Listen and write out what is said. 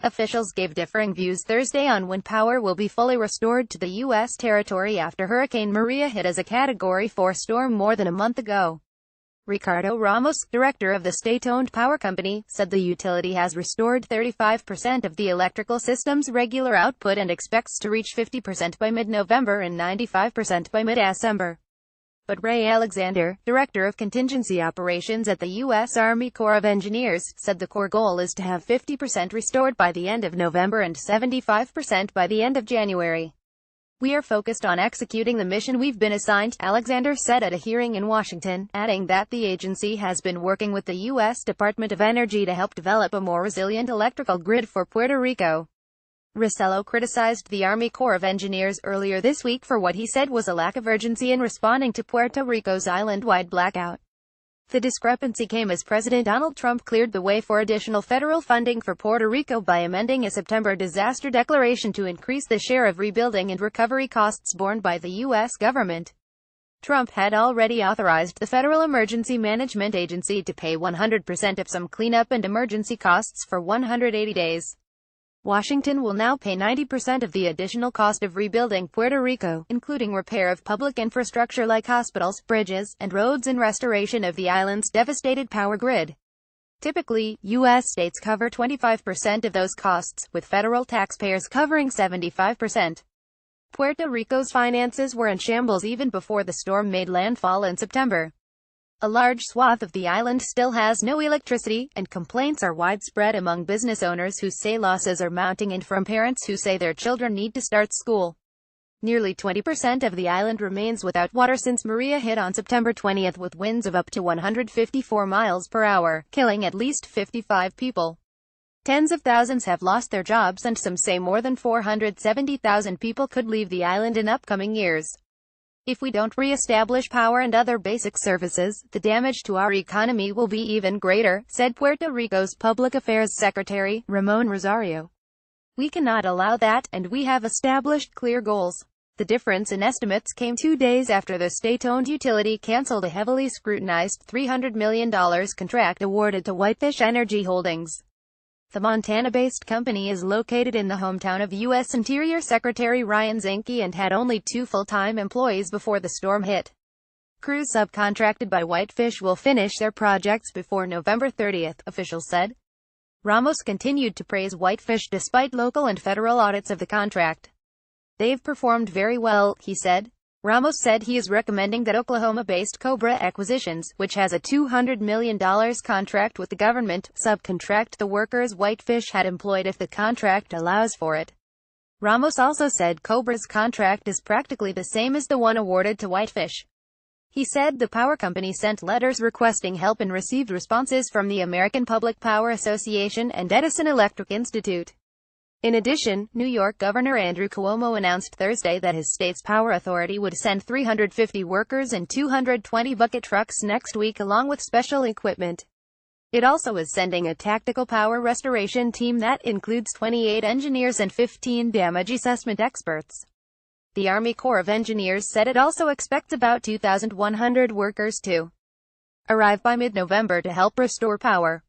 Officials gave differing views Thursday on when power will be fully restored to the U.S. territory after Hurricane Maria hit as a Category 4 storm more than a month ago. Ricardo Ramos, director of the state-owned power company, said the utility has restored 35% of the electrical system's regular output and expects to reach 50% by mid-November and 95% by mid-December. But Ray Alexander, director of contingency operations at the U.S. Army Corps of Engineers, said the Corps goal is to have 50% restored by the end of November and 75% by the end of January. "We are focused on executing the mission we've been assigned," Alexander said at a hearing in Washington, adding that the agency has been working with the U.S. Department of Energy to help develop a more resilient electrical grid for Puerto Rico. Rosello criticized the Army Corps of Engineers earlier this week for what he said was a lack of urgency in responding to Puerto Rico's island-wide blackout. The discrepancy came as President Donald Trump cleared the way for additional federal funding for Puerto Rico by amending a September disaster declaration to increase the share of rebuilding and recovery costs borne by the U.S. government. Trump had already authorized the Federal Emergency Management Agency to pay 100% of some cleanup and emergency costs for 180 days. Washington will now pay 90% of the additional cost of rebuilding Puerto Rico, including repair of public infrastructure like hospitals, bridges, and roads and restoration of the island's devastated power grid. Typically, U.S. states cover 25% of those costs, with federal taxpayers covering 75%. Puerto Rico's finances were in shambles even before the storm made landfall in September. A large swath of the island still has no electricity, and complaints are widespread among business owners who say losses are mounting and from parents who say their children need to start school. Nearly 20% of the island remains without water since Maria hit on September 20, with winds of up to 154 miles per hour, killing at least 55 people. Tens of thousands have lost their jobs and some say more than 470,000 people could leave the island in upcoming years. "If we don't re-establish power and other basic services, the damage to our economy will be even greater," said Puerto Rico's Public Affairs Secretary, Ramon Rosario. "We cannot allow that, and we have established clear goals." The difference in estimates came 2 days after the state-owned utility canceled a heavily scrutinized $300 million contract awarded to Whitefish Energy Holdings. The Montana-based company is located in the hometown of U.S. Interior Secretary Ryan Zinke and had only 2 full-time employees before the storm hit. Crews subcontracted by Whitefish will finish their projects before November 30, officials said. Ramos continued to praise Whitefish despite local and federal audits of the contract. "They've performed very well," he said. Ramos said he is recommending that Oklahoma-based Cobra Acquisitions, which has a $200 million contract with the government, subcontract the workers Whitefish had employed if the contract allows for it. Ramos also said Cobra's contract is practically the same as the one awarded to Whitefish. He said the power company sent letters requesting help and received responses from the American Public Power Association and Edison Electric Institute. In addition, New York Governor Andrew Cuomo announced Thursday that his state's power authority would send 350 workers and 220 bucket trucks next week along with special equipment. It also is sending a tactical power restoration team that includes 28 engineers and 15 damage assessment experts. The Army Corps of Engineers said it also expects about 2,100 workers to arrive by mid-November to help restore power.